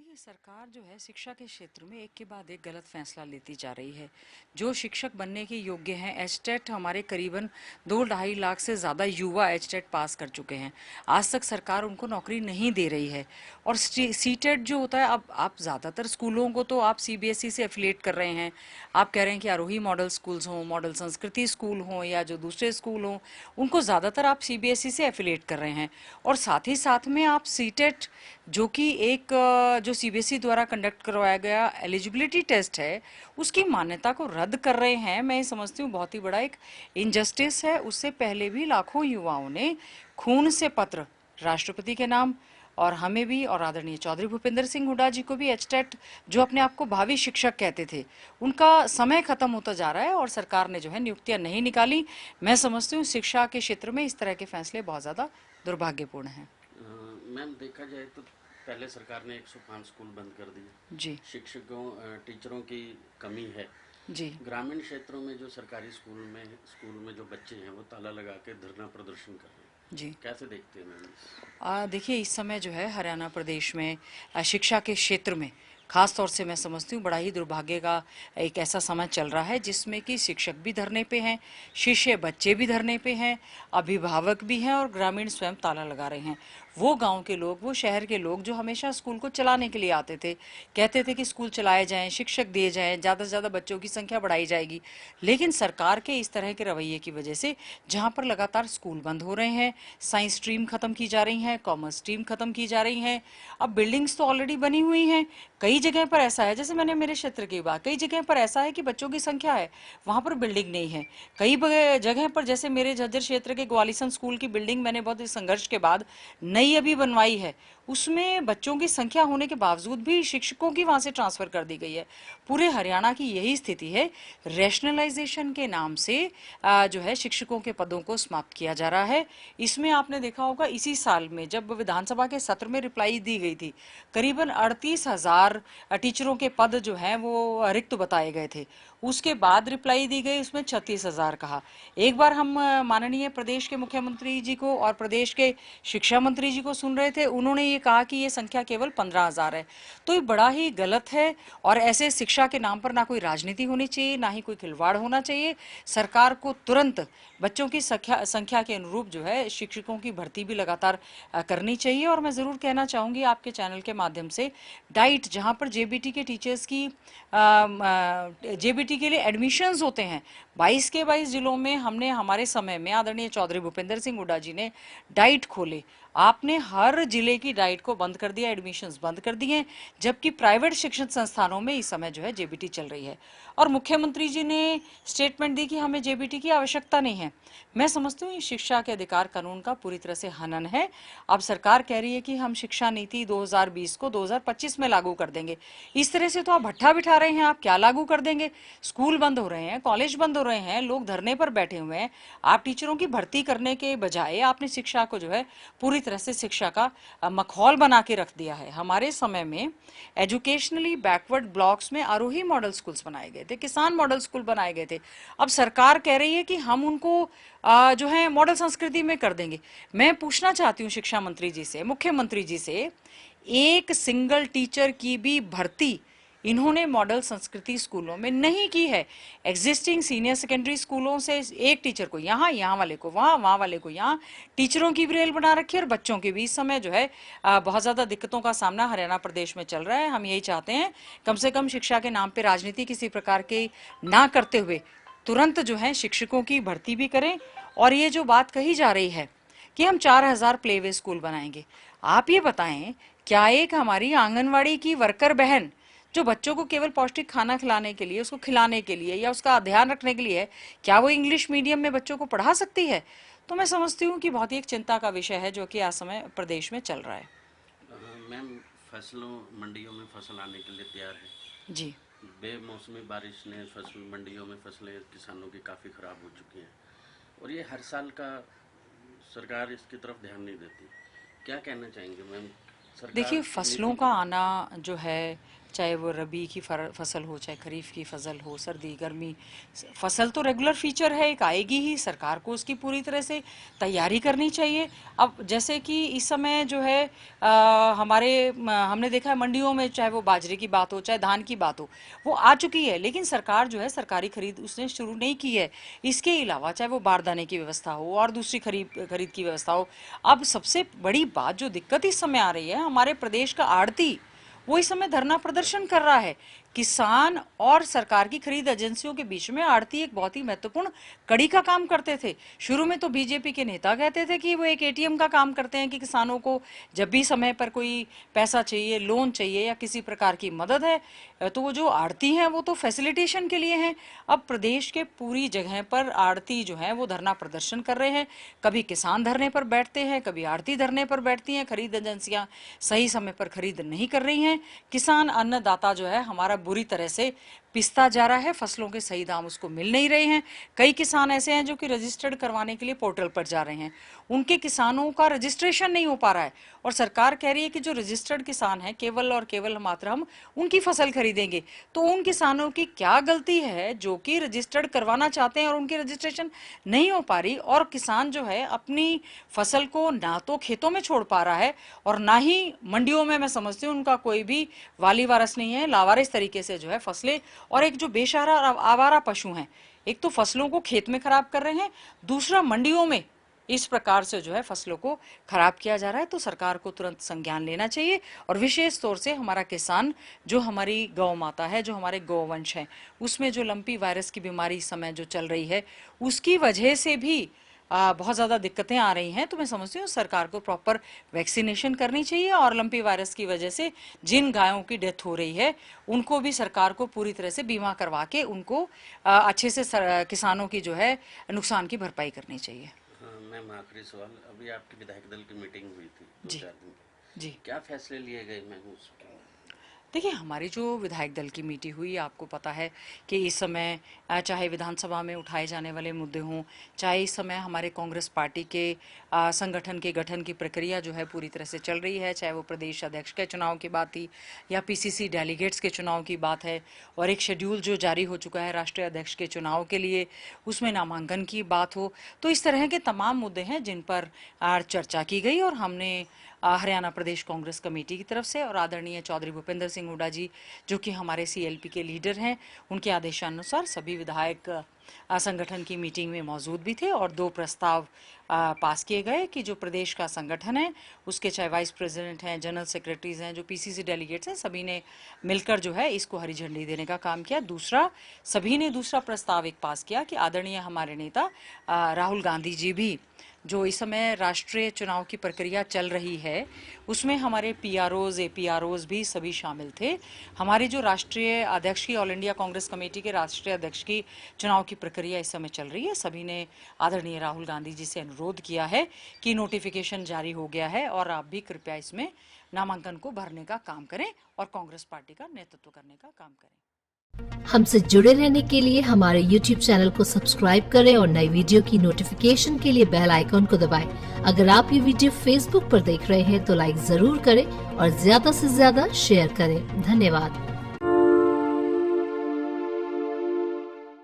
देखिए, सरकार जो है शिक्षा के क्षेत्र में एक के बाद एक गलत फैसला लेती जा रही है। जो शिक्षक बनने के योग्य हैं, एचटेट हमारे करीबन 2-2.5 लाख से ज़्यादा युवा एचटेट पास कर चुके हैं। आज तक सरकार उनको नौकरी नहीं दे रही है। और सीटेट जो होता है, अब आप ज़्यादातर स्कूलों को तो आप सीबीएसई से एफिलिएट कर रहे हैं। आप कह रहे हैं कि आरोही मॉडल स्कूल्स हों, मॉडल संस्कृति स्कूल हों या जो दूसरे स्कूल हों, उनको ज़्यादातर आप सीबीएसई से एफिलिएट कर रहे हैं। और साथ ही साथ में आप सीटेट जो कि एक जो सीबीएसई द्वारा कंडक्ट करवाया गया एलिजिबिलिटी टेस्ट है, उसकी मान्यता को रद्द कर रहे हैं। मैं समझती हूँ बहुत ही बड़ा एक इनजस्टिस है। उससे पहले भी लाखों युवाओं ने खून से पत्र राष्ट्रपति के नाम और हमें भी और आदरणीय चौधरी भूपेंद्र सिंह हुड्डा जी को भी एचटेट, जो अपने आप को भावी शिक्षक कहते थे, उनका समय खत्म होता जा रहा है और सरकार ने जो है नियुक्तियां नहीं निकाली। मैं समझती हूँ शिक्षा के क्षेत्र में इस तरह के फैसले बहुत ज़्यादा दुर्भाग्यपूर्ण हैं। मैम, देखा जाए तो पहले सरकार ने 105 स्कूल बंद कर दिए। जी शिक्षकों टीचरों की कमी है। जी। ग्रामीण क्षेत्रों में जो सरकारी स्कूल में जो बच्चे हैं वो ताला लगा के धरना प्रदर्शन कर रहे हैं। जी। कैसे देखते हैं मैम? देखिए, इस समय जो है हरियाणा प्रदेश में शिक्षा के क्षेत्र में खास तौर से मैं समझती हूँ बड़ा ही दुर्भाग्य का एक ऐसा समय चल रहा है जिसमें कि शिक्षक भी धरने पे हैं, शिष्य बच्चे भी धरने पे हैं, अभिभावक भी हैं और ग्रामीण स्वयं ताला लगा रहे हैं। वो गांव के लोग, वो शहर के लोग जो हमेशा स्कूल को चलाने के लिए आते थे, कहते थे कि स्कूल चलाए जाएं, शिक्षक दिए जाएं, ज़्यादा से ज़्यादा बच्चों की संख्या बढ़ाई जाएगी। लेकिन सरकार के इस तरह के रवैये की वजह से जहाँ पर लगातार स्कूल बंद हो रहे हैं, साइंस स्ट्रीम खत्म की जा रही हैं, कॉमर्स स्ट्रीम खत्म की जा रही हैं, अब बिल्डिंग्स तो ऑलरेडी बनी हुई हैं। कई जगह पर ऐसा है, जैसे मैंने मेरे क्षेत्र की बात, कई जगह पर ऐसा है कि बच्चों की संख्या है, वहाँ पर बिल्डिंग नहीं है। कई जगह पर, जैसे मेरे झज्जर क्षेत्र के ग्वालिसन स्कूल की बिल्डिंग मैंने बहुत संघर्ष के बाद नई अभी बनवाई है, उसमें बच्चों की संख्या होने के बावजूद भी शिक्षकों की वहाँ से ट्रांसफ़र कर दी गई है। पूरे हरियाणा की यही स्थिति है। रैशनलाइजेशन के नाम से जो है शिक्षकों के पदों को समाप्त किया जा रहा है। इसमें आपने देखा होगा, इसी साल में जब विधानसभा के सत्र में रिप्लाई दी गई थी, करीबन 38,000 टीचरों के पद जो हैं वो रिक्त बताए गए थे। उसके बाद रिप्लाई दी गई, उसमें 36,000 कहा। एक बार हम माननीय प्रदेश के मुख्यमंत्री जी को और प्रदेश के शिक्षा मंत्री जी को सुन रहे थे, उन्होंने ये कहा कि ये संख्या केवल 15,000 है। तो ये बड़ा ही गलत है और ऐसे शिक्षा के नाम पर ना कोई राजनीति होनी चाहिए, ना ही कोई खिलवाड़ होना चाहिए। सरकार को तुरंत बच्चों की संख्या के अनुरूप जो है शिक्षकों की भर्ती भी लगातार करनी चाहिए। और मैं ज़रूर कहना चाहूँगी आपके चैनल के माध्यम से, डाइट जहाँ पर जेबीटी के टीचर्स की जेबीटी के लिए एडमिशन्स होते हैं, 22 के 22 जिलों में हमने हमारे समय में आदरणीय चौधरी भूपेंद्र सिंह हुड्डा जी ने डाइट खोले। आपने हर जिले की डाइट को बंद कर दिया, एडमिशन्स बंद कर दिए, जबकि प्राइवेट शिक्षण संस्थानों में इस समय जो है जेबीटी चल रही है। और मुख्यमंत्री जी ने स्टेटमेंट दी कि हमें जेबीटी की आवश्यकता नहीं है। मैं समझती हूँ ये शिक्षा के अधिकार कानून का पूरी तरह से हनन है। अब सरकार कह रही है कि हम शिक्षा नीति 2020 को 2025 में लागू कर देंगे। इस तरह से तो आप भट्ठा बिठा रहे हैं। आप क्या लागू कर देंगे? स्कूल बंद हो रहे हैं, कॉलेज बंद हो रहे हैं, लोग धरने पर बैठे हुए हैं। आप टीचरों की भर्ती करने के बजाय आपने शिक्षा को जो है पूरी तरह से शिक्षा का मखौल बना के रख दिया है। हमारे समय में एजुकेशनली बैकवर्ड ब्लॉक्स में आरोही मॉडल स्कूल्स बनाए गए थे, किसान मॉडल स्कूल बनाए गए थे। अब सरकार कह रही है कि हम उनको जो है मॉडल संस्कृति में कर देंगे। मैं पूछना चाहती हूँ शिक्षा मंत्री जी से, मुख्यमंत्री जी से, एक सिंगल टीचर की भी भर्ती इन्होंने मॉडल संस्कृति स्कूलों में नहीं की है। एग्जिस्टिंग सीनियर सेकेंडरी स्कूलों से एक टीचर को यहाँ, यहाँ वाले को वहाँ, वहाँ वाले को यहाँ, टीचरों की भी रेल बना रखी है और बच्चों के भी। इस समय जो है बहुत ज़्यादा दिक्कतों का सामना हरियाणा प्रदेश में चल रहा है। हम यही चाहते हैं कम से कम शिक्षा के नाम पर राजनीति किसी प्रकार की ना करते हुए तुरंत जो है शिक्षकों की भर्ती भी करें। और ये जो बात कही जा रही है कि हम 4,000 प्लेवे स्कूल बनाएंगे, आप ये बताएं, क्या एक हमारी आंगनवाड़ी की वर्कर बहन जो बच्चों को केवल पौष्टिक खाना खिलाने के लिए, उसको खिलाने के लिए या उसका ध्यान रखने के लिए है, क्या वो इंग्लिश मीडियम में बच्चों को पढ़ा सकती है? तो मैं समझती हूँ कि बहुत ही एक चिंता का विषय है जो कि आज समय प्रदेश में चल रहा है। मैम, फसलों मंडियों में फसल आने के लिए तैयार है। जी। बेमौसमी बारिश ने मंडियों में फसलें किसानों की काफ़ी ख़राब हो चुकी हैं और ये हर साल का सरकार इसकी तरफ ध्यान नहीं देती। क्या कहना चाहेंगे मैम? सरकार देखिए, फसलों का आना जो है चाहे वो रबी की फसल हो, चाहे खरीफ की फसल हो, सर्दी गर्मी, फसल तो रेगुलर फीचर है, एक आएगी ही, सरकार को उसकी पूरी तरह से तैयारी करनी चाहिए। अब जैसे कि इस समय जो है हमने देखा है मंडियों में, चाहे वो बाजरे की बात हो, चाहे धान की बात हो, वो आ चुकी है, लेकिन सरकार जो है सरकारी खरीद उसने शुरू नहीं की है। इसके अलावा चाहे वो बारदाने की व्यवस्था हो और दूसरी खरीद की व्यवस्था हो। अब सबसे बड़ी बात जो दिक्कत इस समय आ रही है, हमारे प्रदेश का आड़ती वो इस समय धरना प्रदर्शन कर रहा है। किसान और सरकार की खरीद एजेंसियों के बीच में आड़ती एक बहुत ही महत्वपूर्ण कड़ी का काम करते थे। शुरू में तो बीजेपी के नेता कहते थे कि वो एक एटीएम का काम करते हैं, कि किसानों को जब भी समय पर कोई पैसा चाहिए, लोन चाहिए या किसी प्रकार की मदद है, तो वो जो आड़ती हैं वो तो फैसिलिटेशन के लिए हैं। अब प्रदेश के पूरी जगह पर आड़ती जो है वो धरना प्रदर्शन कर रहे हैं। कभी किसान धरने पर बैठते हैं, कभी आड़ती धरने पर बैठती हैं। खरीद एजेंसियां सही समय पर खरीद नहीं कर रही हैं। किसान अन्नदाता जो है हमारा बुरी तरह से पिसता जा रहा है, फसलों के सही दाम उसको मिल नहीं रहे हैं। कई किसान ऐसे हैं जो कि रजिस्टर्ड करवाने के लिए पोर्टल पर जा रहे हैं, उनके किसानों का रजिस्ट्रेशन नहीं हो पा रहा है, और सरकार कह रही है कि जो रजिस्टर्ड किसान हैं केवल और केवल मात्र हम उनकी फसल खरीदेंगे। तो उन किसानों की क्या गलती है जो कि रजिस्टर्ड करवाना चाहते हैं और उनकी रजिस्ट्रेशन नहीं हो पा रही, और किसान जो है अपनी फसल को ना तो खेतों में छोड़ पा रहा है और ना ही मंडियों में। मैं समझती हूँ उनका कोई भी वाली वारस नहीं है, लावारिस तरीके से जो है फसलें, और एक जो बेसहारा आवारा पशु हैं, एक तो फसलों को खेत में खराब कर रहे हैं, दूसरा मंडियों में इस प्रकार से जो है फसलों को खराब किया जा रहा है। तो सरकार को तुरंत संज्ञान लेना चाहिए, और विशेष तौर से हमारा किसान, जो हमारी गौ माता है, जो हमारे गौवंश है, उसमें जो लंपी वायरस की बीमारी इस समय जो चल रही है, उसकी वजह से भी बहुत ज़्यादा दिक्कतें आ रही हैं। तो मैं समझती हूँ सरकार को प्रॉपर वैक्सीनेशन करनी चाहिए, और लंपी वायरस की वजह से जिन गायों की डेथ हो रही है उनको भी सरकार को पूरी तरह से बीमा करवा के उनको अच्छे से किसानों की जो है नुकसान की भरपाई करनी चाहिए। मैम, आखिरी सवाल, अभी आपकी विधायक दल की मीटिंग हुई थी 2-4 दिन पहले, जी, क्या फैसले लिए गए मैम उसके? देखिए, हमारी जो विधायक दल की मीटिंग हुई, आपको पता है कि इस समय चाहे विधानसभा में उठाए जाने वाले मुद्दे हों, चाहे इस समय हमारे कांग्रेस पार्टी के संगठन के गठन की प्रक्रिया जो है पूरी तरह से चल रही है, चाहे वो प्रदेश अध्यक्ष के चुनाव की बात थी या पीसीसी डेलीगेट्स के चुनाव की बात है, और एक शेड्यूल जो जारी हो चुका है राष्ट्रीय अध्यक्ष के चुनाव के लिए, उसमें नामांकन की बात हो। तो इस तरह के तमाम मुद्दे हैं जिन पर चर्चा की गई, और हमने हरियाणा प्रदेश कांग्रेस कमेटी की तरफ से और आदरणीय चौधरी भूपेंद्र सिंह हुड्डा जी, जो कि हमारे सीएलपी के लीडर हैं, उनके आदेशानुसार सभी विधायक संगठन की मीटिंग में मौजूद भी थे, और 2 प्रस्ताव पास किए गए कि जो प्रदेश का संगठन है उसके चाहे वाइस प्रेसिडेंट हैं, जनरल सेक्रेटरीज हैं, जो पीसीसी डेलीगेट्स हैं, सभी ने मिलकर जो है इसको हरी झंडी देने का काम किया। सभी ने दूसरा प्रस्ताव एक पास किया कि आदरणीय हमारे नेता राहुल गांधी जी भी, जो इस समय राष्ट्रीय चुनाव की प्रक्रिया चल रही है उसमें हमारे पीआरओज एपीआरओज भी सभी शामिल थे। हमारी जो राष्ट्रीय अध्यक्ष की, ऑल इंडिया कांग्रेस कमेटी के राष्ट्रीय अध्यक्ष की चुनाव की प्रक्रिया इस समय चल रही है। सभी ने आदरणीय राहुल गांधी जी से अनुरोध किया है कि नोटिफिकेशन जारी हो गया है और आप भी कृपया इसमें नामांकन को भरने का काम करें और कांग्रेस पार्टी का नेतृत्व करने का काम करें। हमसे जुड़े रहने के लिए हमारे YouTube चैनल को सब्सक्राइब करें और नई वीडियो की नोटिफिकेशन के लिए बेल आइकॉन को दबाएं। अगर आप ये वीडियो Facebook पर देख रहे हैं तो लाइक जरूर करें और ज्यादा से ज्यादा शेयर करें। धन्यवाद।